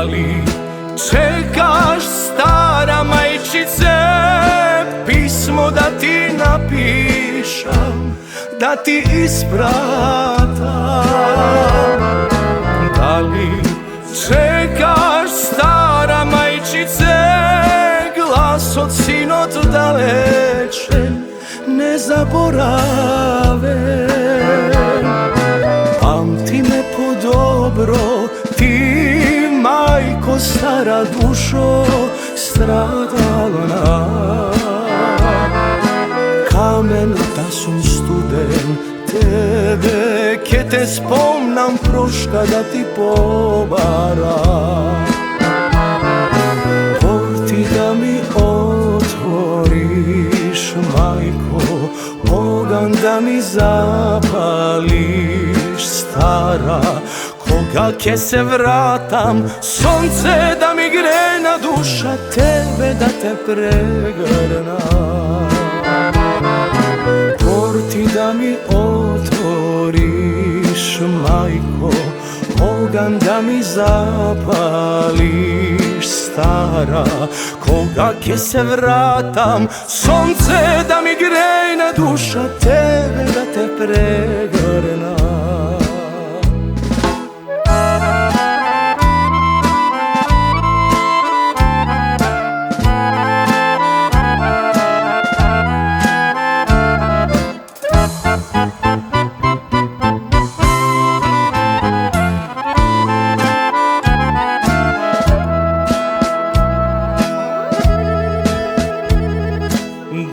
li čekaš, stara majčice, pismo da ti napišam, da ti ispratam? Da li čekaš, stara majčice, glas od sinot dalečen ne zaborave? Pamti me po dobro, ti majko stara dušo stradalna. Kamen da sam studen tebe, ke te spomnam proška da ti pobaram. Porti da mi otvoriš, majko, ogan da mi zapališ, stara, koga ke se vratam, sonce da mi grena duša, tebe da te pregrnam. Porti da mi otvoriš, majko, ogan da mi zapališ, stara, koga ke se vratam, sonce da mi grena duša, tebe da te pregrnam.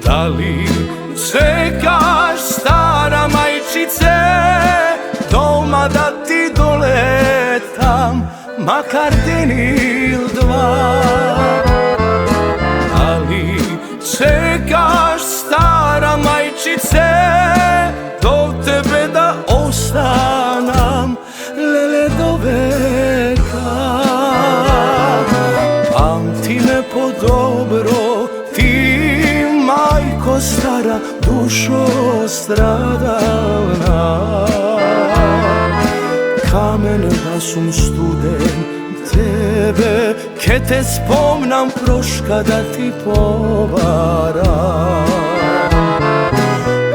Da li čekaš, stara majčice, doma da ti doletam, makar den il dva? Da li čekaš, stara majčice, do tebe da ostanam, lele do veka? Pamti me po dobro, ti majko stara dušo stradalna. Kamen da sam studen tebe, ke te spomnam proška da ti pobaram.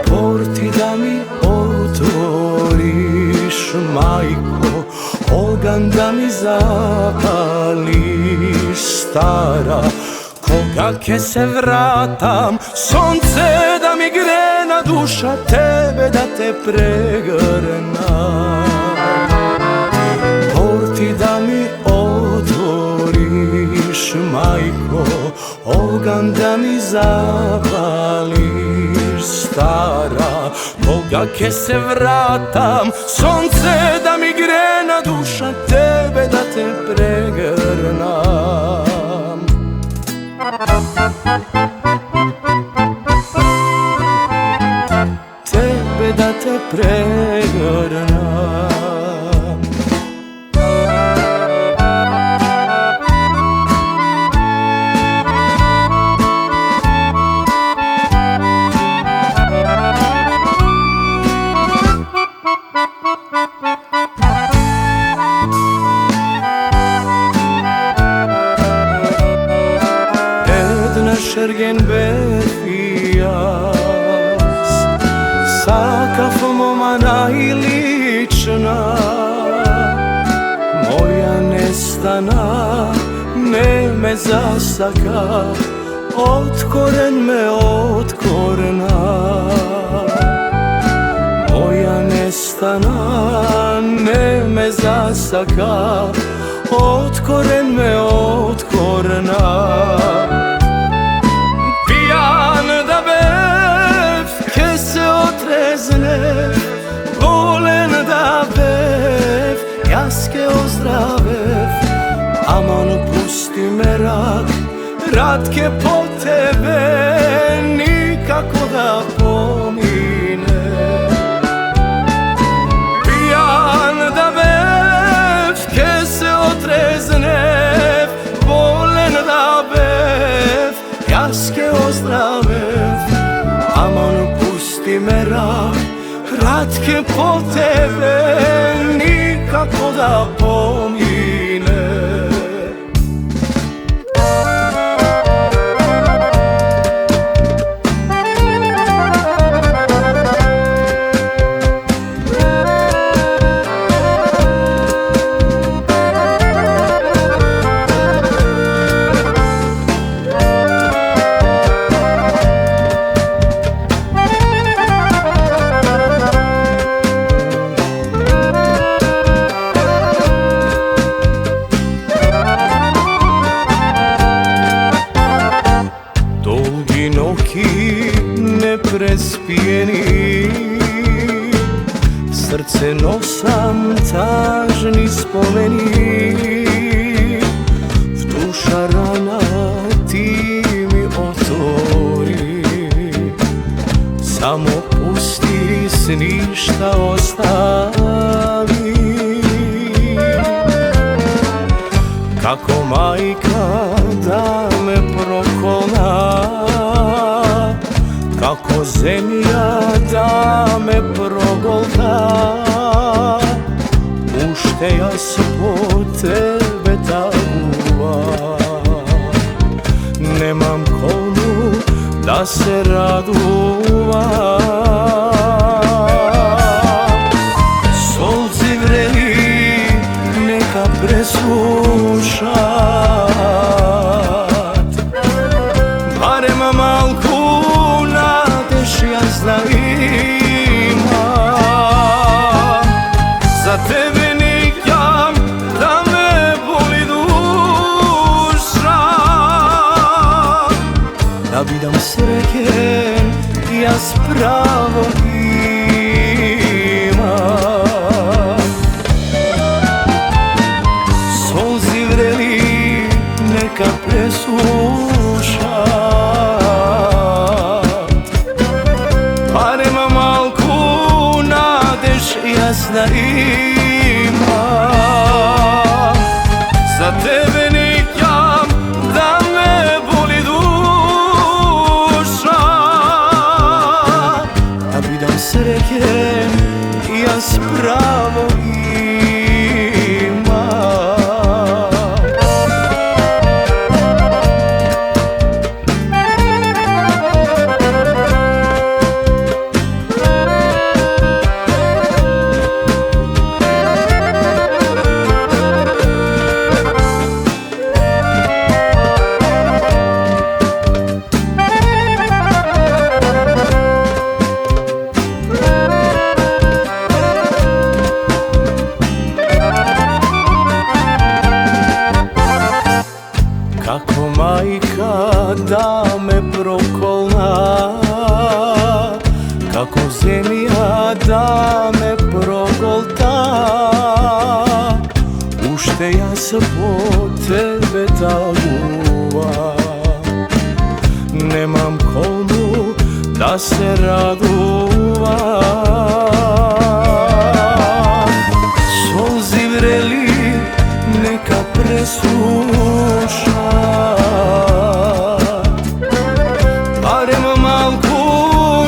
Porti da mi otvoriš, majko, ogan da mi zapališ, stara, koga ke se vratam, sonce da mi grena duša, tebe da te pregrnam. Porti da mi otvoriš, majko, ogan da mi zapališ, stara, koga ke se vratam, sonce da mi grena duša, tebe da te pregrnam. Tebe da te pregrnam. Šergen befijas, sakav momana i lična, moja nestana, ne me zasaka, otkoren me otkorna. Moja nestana, ne me zasaka, otkoren me otkorna. Volen da bev, jaske ozdravev, aman pusti me ratke po tebe, nikako da pomine. Pijan da bev, ke se otreznev, volen da bev, jaske ozdravev, aman pusti me ratke po tebe, nikako da pomine. srce nosam tažni spomeni, duša rana ti mi otvori, samo pusti s ništa ostavi. Kako majka da me prokolna, kako zemlja da me progolta, ušte ja se po tebe taguva. Nemam komu da se raduva, solci vreli neka preslušat, barem malku nadešjazna ima. Za tebe nikam da me boli duša, da bi dam sreken ja spravo imam. Solzi vreli neka preslušat, barem malku nadeš jasna ima. Za tebe nikam da me boli duša, da bi dam sreken ja spravo kako majka da me prokolna, kako zemlja da me progolta, ušte ja se po tebe taguva. Nemam komu da se raduva, solzi vreli neka preslušat, barem malku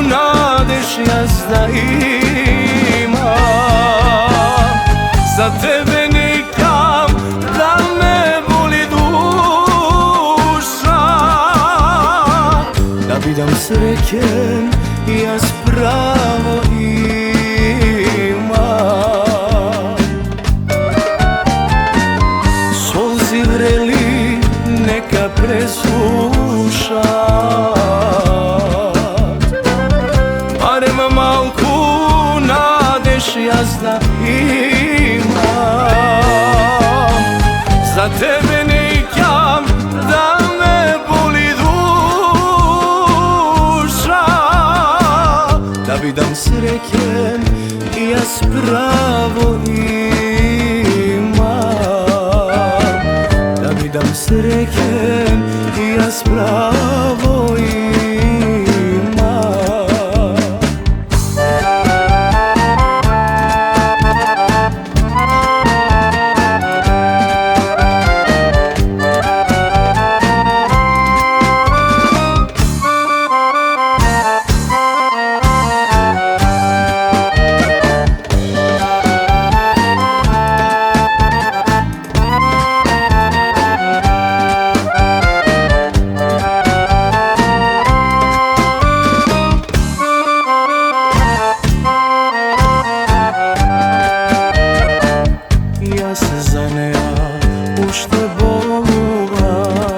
nadeš jasna ima. Za tebe nikam da me boli duša, da bi dam sreken ja spravo imam. Solzi vreli neka preslušat, barem malku nadeš jasna ima. Za tebe nikam da me boli duša, da bi dam sreken ja spravo imam. Da bi dam sreken ja spravo imam. Ušte boluvam,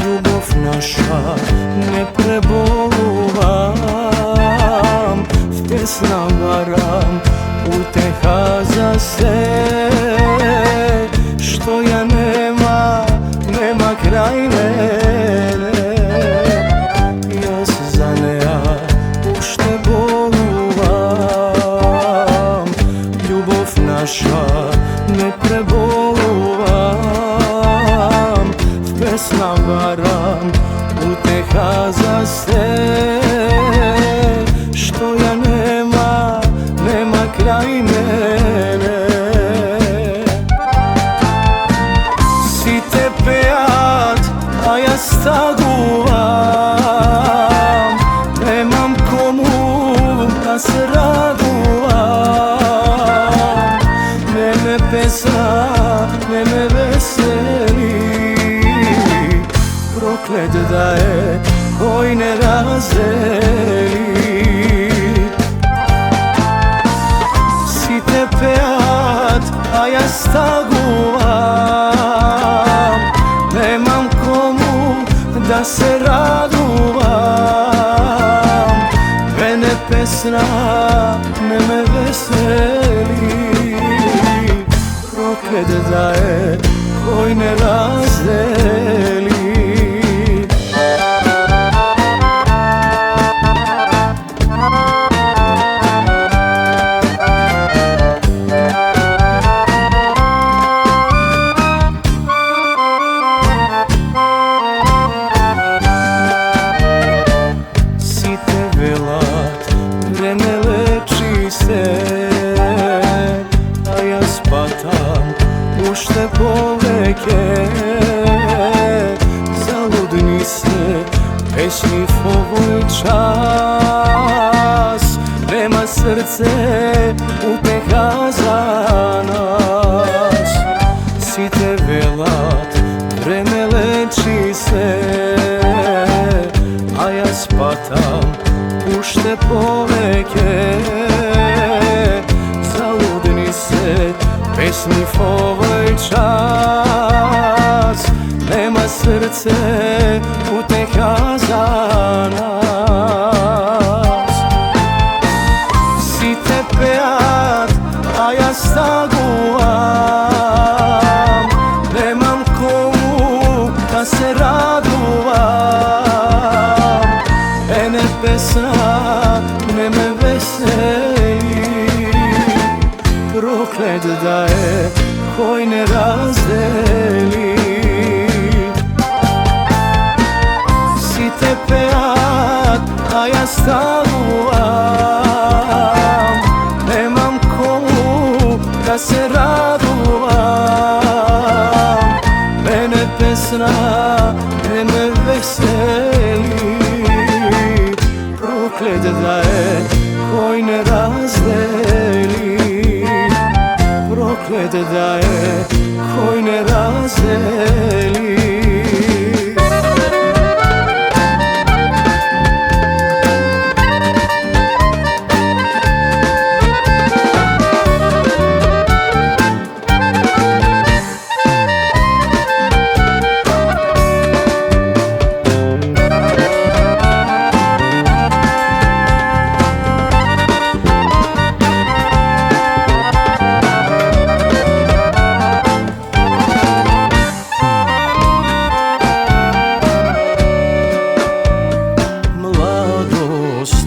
ljubav naša ne preboluvam, v pesna varam uteha za sve, što ja nema kraj mene. Ja se za neja ušte boluvam, naša ne prebovam, v pesma varam uteha za sve, što ja nema kraj mene. Si te pejat, a ja staguvam, nemam komu da se raduvam. Mene pesna, mene veseli, proklet da je koji ne razdeli. Si te pejat, a ja staguvam, nemam komu da se raduvam. Mene pesna, me veseli, proklet da je koji ne razdeli. Vreme leči se, a ja spatam ušte poveke. Zaludni se pesmi v ovoj čas, nema srce uteha za nas. Si te velat, vreme leči se, a ja spatam ušte poveke. Zaludni se pesmi v ovoj čas, nema srce uteha za nas. Si te pejat, a ja staguvam, nemam komu da se raduvam. Mene pesna, me veseli, proklet da je koji ne razdeli. Si te pejat, a ja staguvam, nemam komu da se raduvam. Mene pesna, me veseli, proklet da je koji ne razdeli. Proklet da je koji ne razdeli.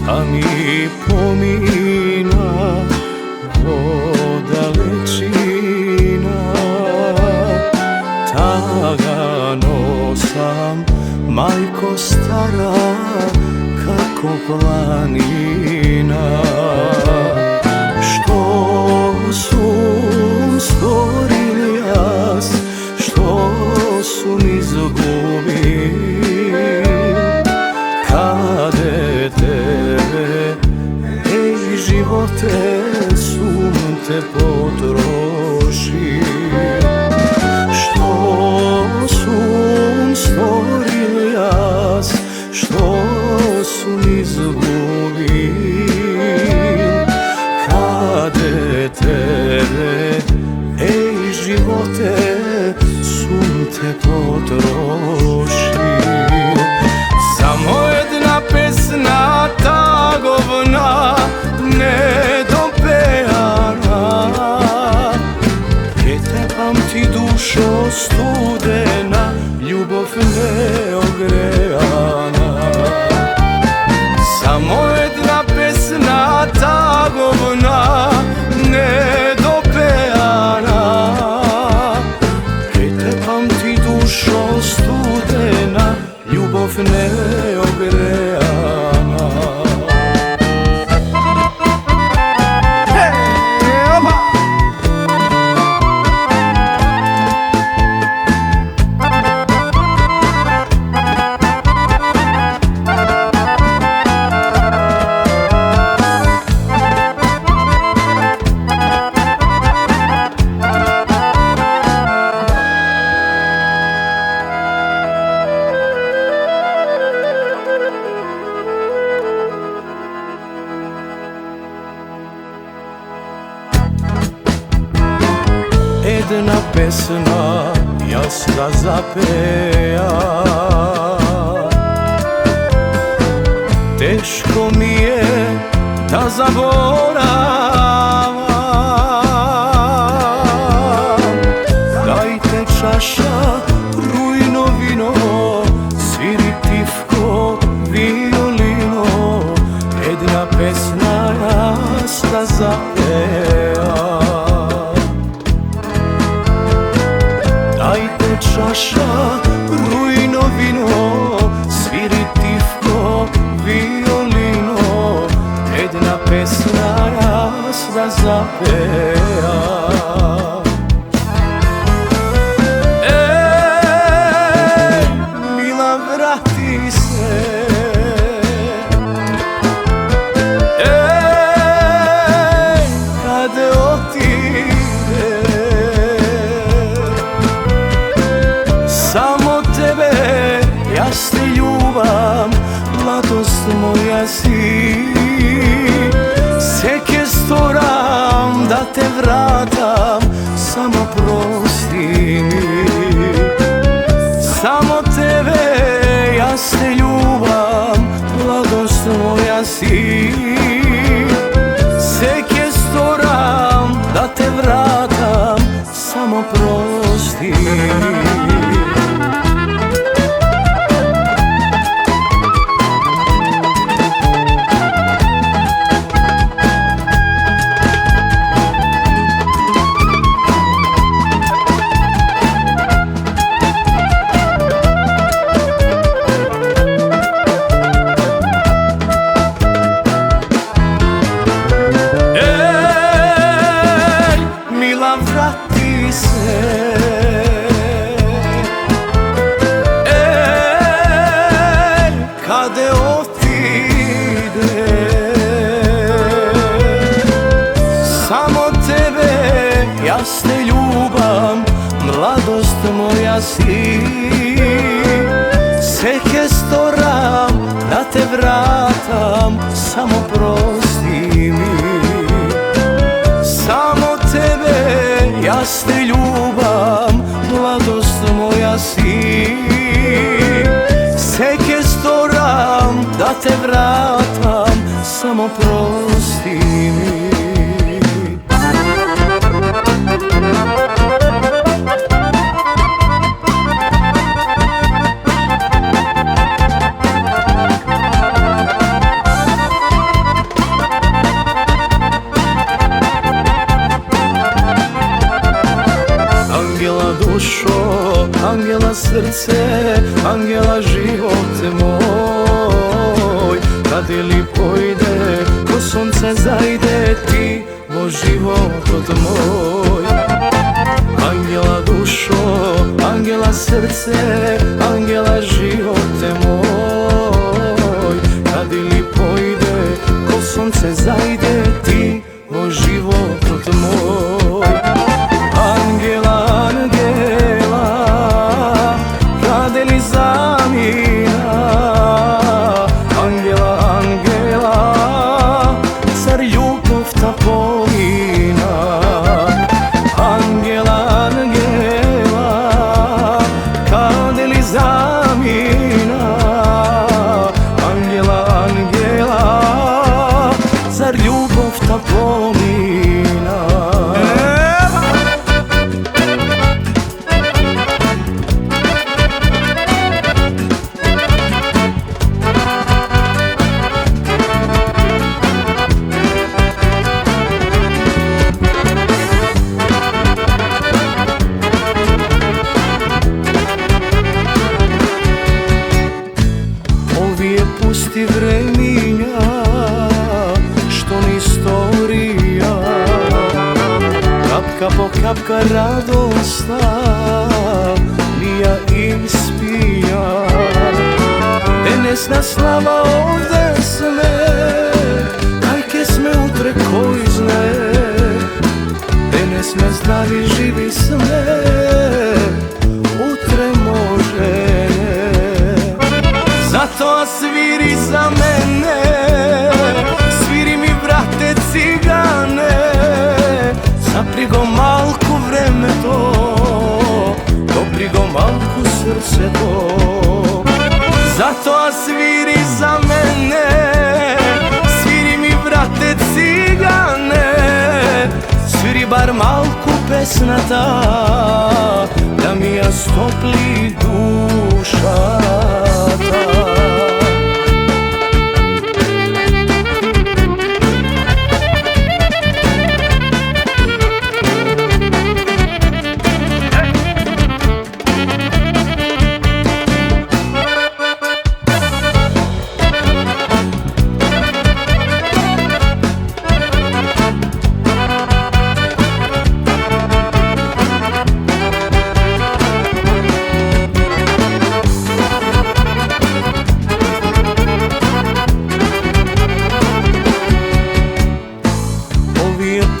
A mi pomina voda lečina, tagano sam, majko stara, kako planina. Što sum stvorili jas, što sum izgubim, kade tebe, ej živote, sum te potroši. Što sum stvoril jas, što sum izgubim, kade tebe, ej živote, sum te potroši. Samo jedna pesna tagovna, nedopejana, keď jedna pesma jasna zapeja. Teško mi je da zaboravam, dajte čaša rujno vino, sviri pivko, violino, jedna pesma jasna zapeja. Dajte čaša rujno vino, sviri pivko, violino, jedna pesma jasna zapeja. Mila, vrati se, kad otide, samo tebe ja se ljubam, mladost moja si. Seke storam da te vratam, samo prosti mi. Samo tebe ja se ljubam, mladost moja si. Seke storam da te vratam, samo prosti mi. Vrati se, kade otide, samo tebe ja se ljubam, mladost moja si. Seke storam da te vratam, samo prosti mi. Samo tebe ja se ljubam, mladost moja si. Seke storam da te vratam, samo prosti mi. Angela dušo, angela srce, angela život moj, kad ili pojde, ko sunce zajde, ti bo život od moj. Angela dušo, angela srce, angela život moj, kad ili pojde, ko sunce zajde, ti bo život od moj. Angela, Angela, kad ili zamina, Angela, Angela, zar ljubov ta pomina. Angela, Angela, kad ili zamina, Angela, Angela, zar ljubov ta pomina. Pusti vreminja, što ni storija, kapka po kapka radosna, mija ispija. Denesna slava ovde sme, kajke sme utre koji zne. Denes me zdravi živi sme, utre može. Zato sviri za mene, sviri mi brate cigane, zaprigo malku vreme to. srce to. Zato a sviri za mene, sviri mi brate cigane, sviri bar malku pesnata, da mi ja stopli duša ta.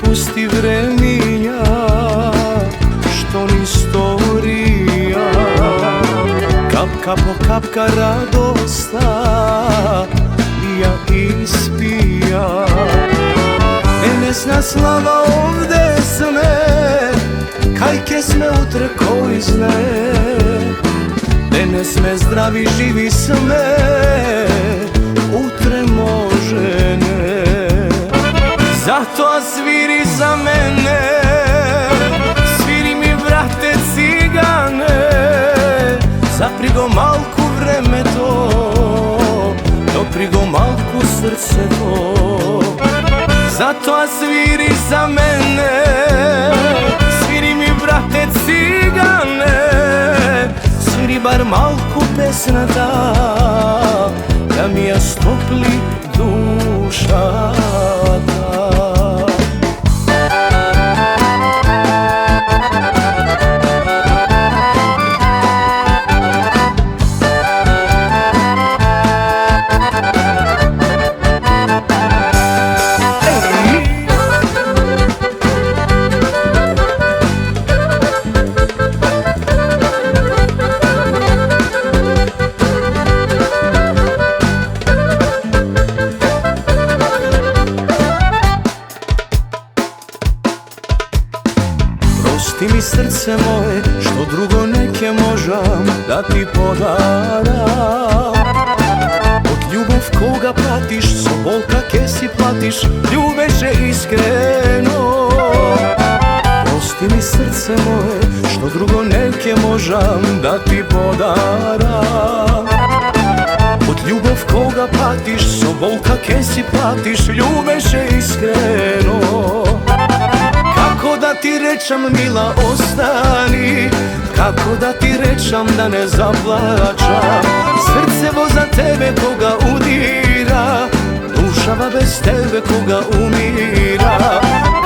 Pusti vreminja, što ni storija, kapka po kapka radosta, ja ispija. Enesna slava ovde sme, kajke sme utre koji zne, danes me zdravi živi sme, utre može ne. Zato a sviri za mene, sviri mi vrate cigane, zaprigo malku vreme to, doprigo malku srce to. Zato a sviri za mene, sviri mi vrate cigane, sviri bar malku pesnata, da mi ja stopli duša ta. Pusti mi srce moje, što drugo neke možam da ti podaram. Od ljubav koga pratiš, sobol kake si platiš, ljubeže iskreno. Pusti mi srce moje, što drugo neke možam da ti podaram. Od ljubav koga pratiš, sobol kake si platiš, ljubeže iskreno. Kako da ti rečam mila ostani, kako da ti rečam da ne zaplačam. Srcevo za tebe koga udira, dušava bez tebe koga umira.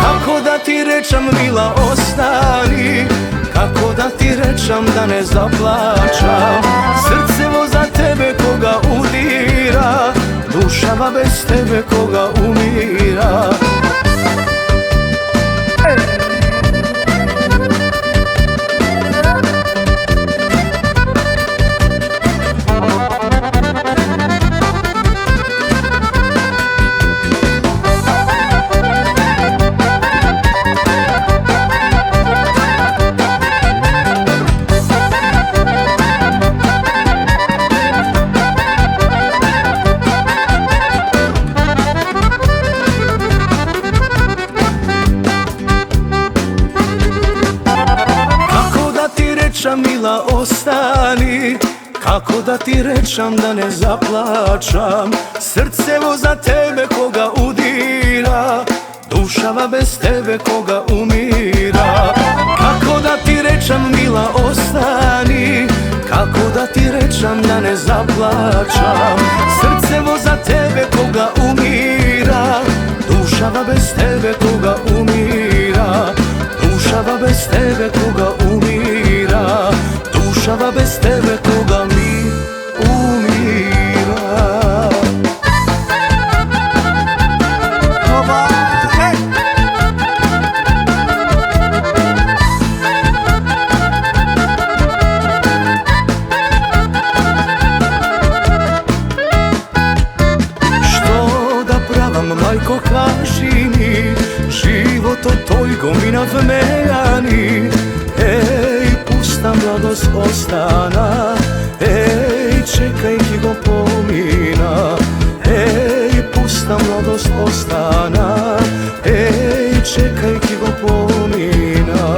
Kako da ti rečam mila ostani, kako da ti rečam da ne zaplačam. Srcevo za tebe koga udira, dušava bez tebe koga umira. Mila ostani, kako da ti rečam da ne zaplačam. Srcevo za tebe koga udira, dušava bez tebe koga umira. Kako da ti rečam mila ostani, kako da ti rečam da ne zaplačam. Srcevo za tebe koga umira, dušava bez tebe koga umira. Dušava bez tebe koga umira, dušava bez tebe koga mi umira. Što da pravam, majko, kaži mi, život od tvojgo mi navmejani. Ej, pusta mladost ostaje. ostana. Ej, čekaj ki go pomina, ej, pusta mladost ostana. Ej, čekaj ki go pomina.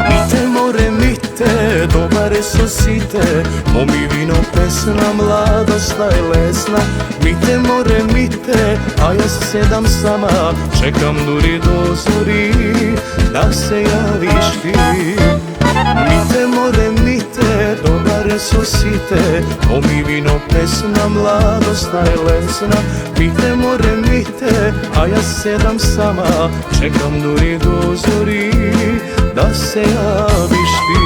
Mite more mite, dobare sosite, momi vino pesna, mladosta je lesna. Mite more mite, a ja sedam sama, čekam duri do zori, da se javiš ti. Mite more mite, dobare sosite, momi vino pesna, mladosta je lesna. Mite more mite, a ja sedam sama, čekam duri do zori, da se javiš ti.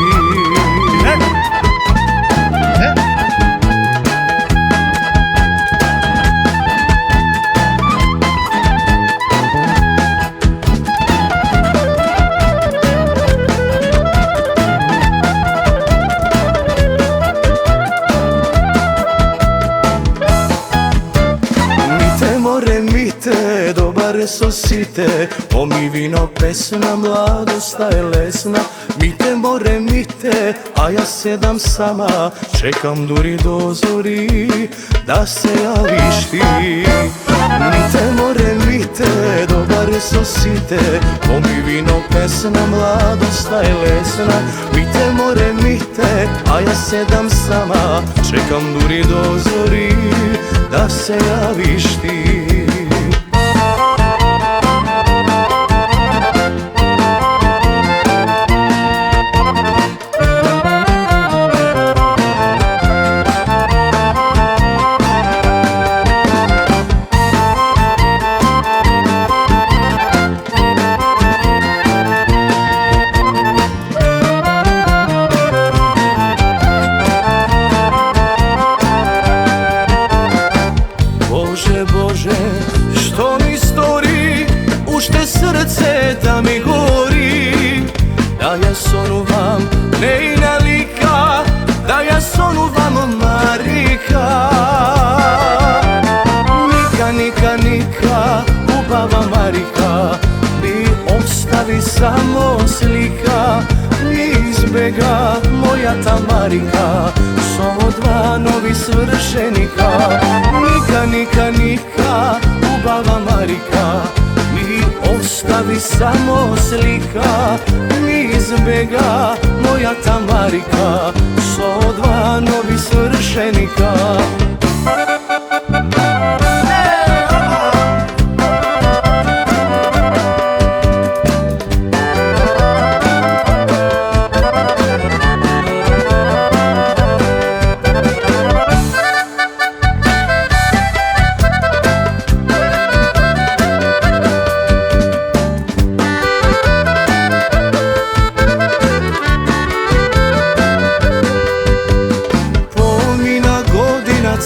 Mite, dobare sosite, pomi vino pesna, mladosta je lesna. Mite more mite, a ja sedam sama, čekam duri do zori, da se javiš ti. Mite more mite, dobare sosite, pomi vino pesna, mladosta je lesna. Mite more mite, a ja sedam sama, čekam duri do zori, da se javiš ti. Bože, što mi stori, ušte srce da mi gori. Da ja sonuvam nejna lika, da ja sonuvam Marika. Nika, nika, nika, ubava Marika, mi ostavi samo slika. Mi izbega moja ta Marika, samo dva novi svršenika. Nika, nika, nika, ubava Marika, mi ostavi samo slika. Mi izbega moja ta Marika, so dva novi svršenika.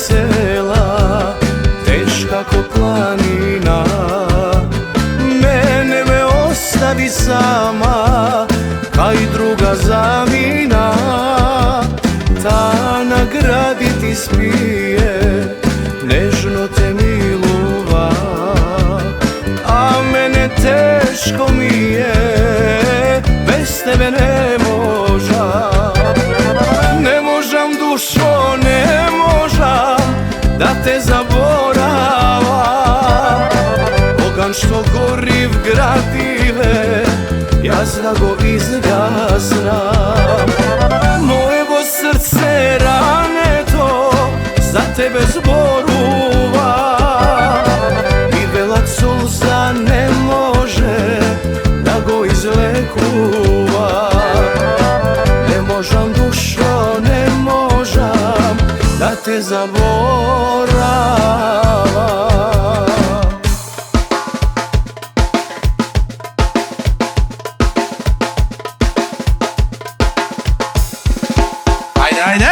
Cela, teška ko planina, mene me ostavi sama, kaj druga zamina. Ta na gradi ti spije, nežno te miluva, a mene teško mi je, bez tebe ne možam. Ne možam dušo, ne možam da te zaborava. Ogan što gori v gradive, ja zna go izgasnam. Moje bo srce rane to za tebe zboruva, i vela suza ne može da go izlekuva. Ne možam dušo, ne možam da te zaborava. Ajde, ajde!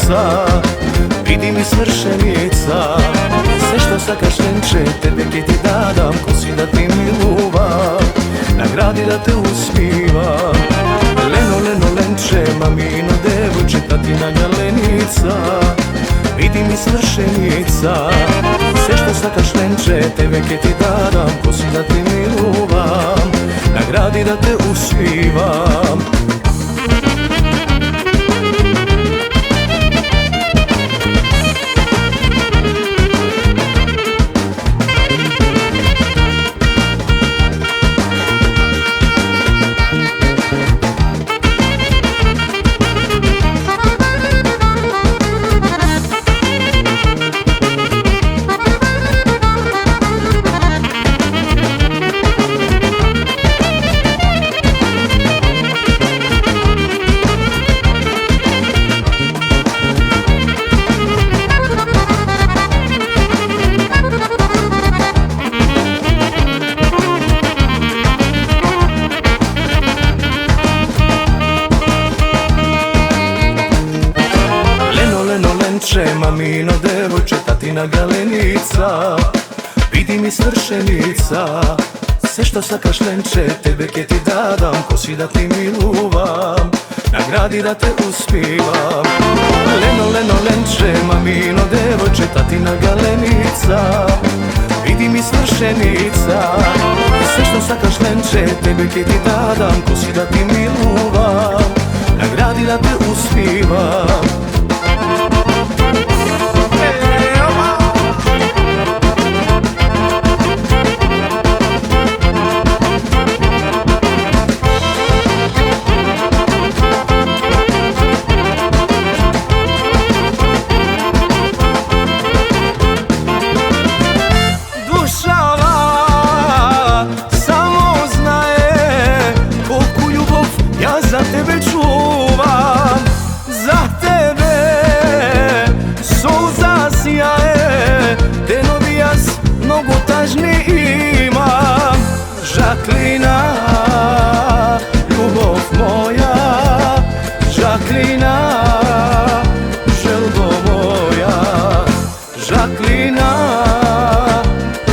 svršenica, vidi mi svršenica. Sve što sakaš lenče, tebe ke ti dadam, ko si da ti miluvam, nagradi da te uspivam. Leno, leno, lenče, mamino devojče, tatina galenica, vidi mi svršenica. Sve što sakaš lenče, tebe ke ti dadam, ko si da ti miluvam, nagradi da te uspivam. Mamino devojče, tatina galenica, vidi mi svršenica. Sve što sakaš lenče, tebe ke ti dadam, ko si da ti miluvam, nagradi da te uspivam. Leno, leno, lenče, mamino devojče, tatina galenica, vidi mi svršenica. Sve što sakaš lenče, tebe ke ti dadam, ko si da ti miluvam, nagradi da te uspivam. Za tebe čuvam, za tebe suza sjaje, denovi jas mnogo tažni imam. Žaklina, ljubav moja, Žaklina, želbo moja, Žaklina,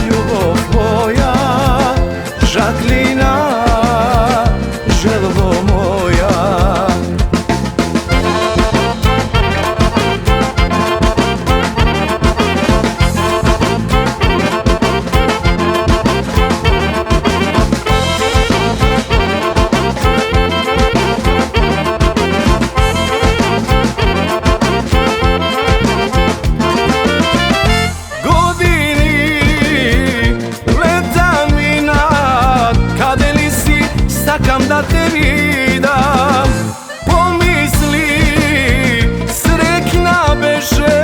ljubav moja, Žaklina, želbo moja. Čakam da te vidam, pomisli, srekna beže,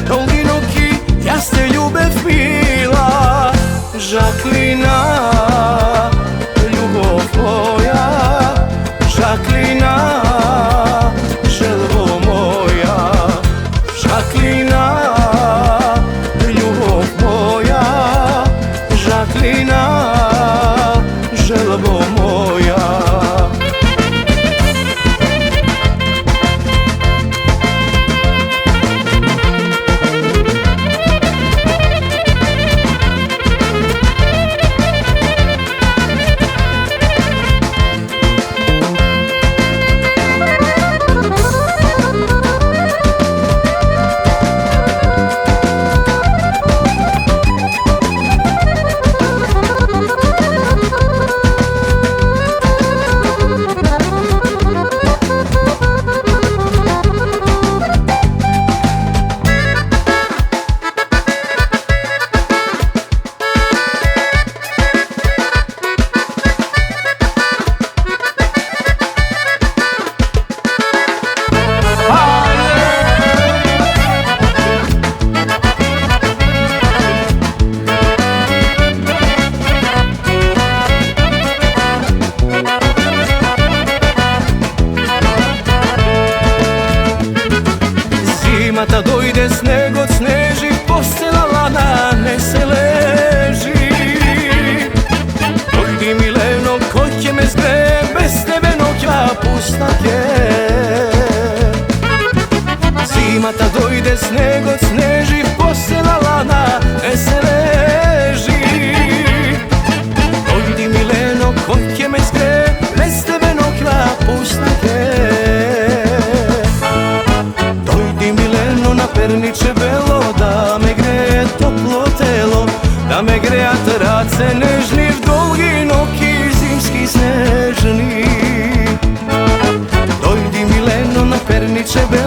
dolinoki, jasne ljubev mila. Žaklina, ljubav moja, Žaklina, želbo moja, Žaklina, ljubav moja, Žaklina, želbo moja. Da dojde sneg od sneži, postela lana ne se leži. Dojdi mileno, ko će me zgre, bez tebe noća pusta je. Zimata dojde, sneg od sneži, posela lana ne se leži. Dojdi Mileno, kojke me skre, bez tebe nokla pustake. Dojdi Mileno na perniče belo, da me greje toplo telo, da me greja trace nežni, v dolgi noki zimski snežni. Dojdi Mileno na perniče belo,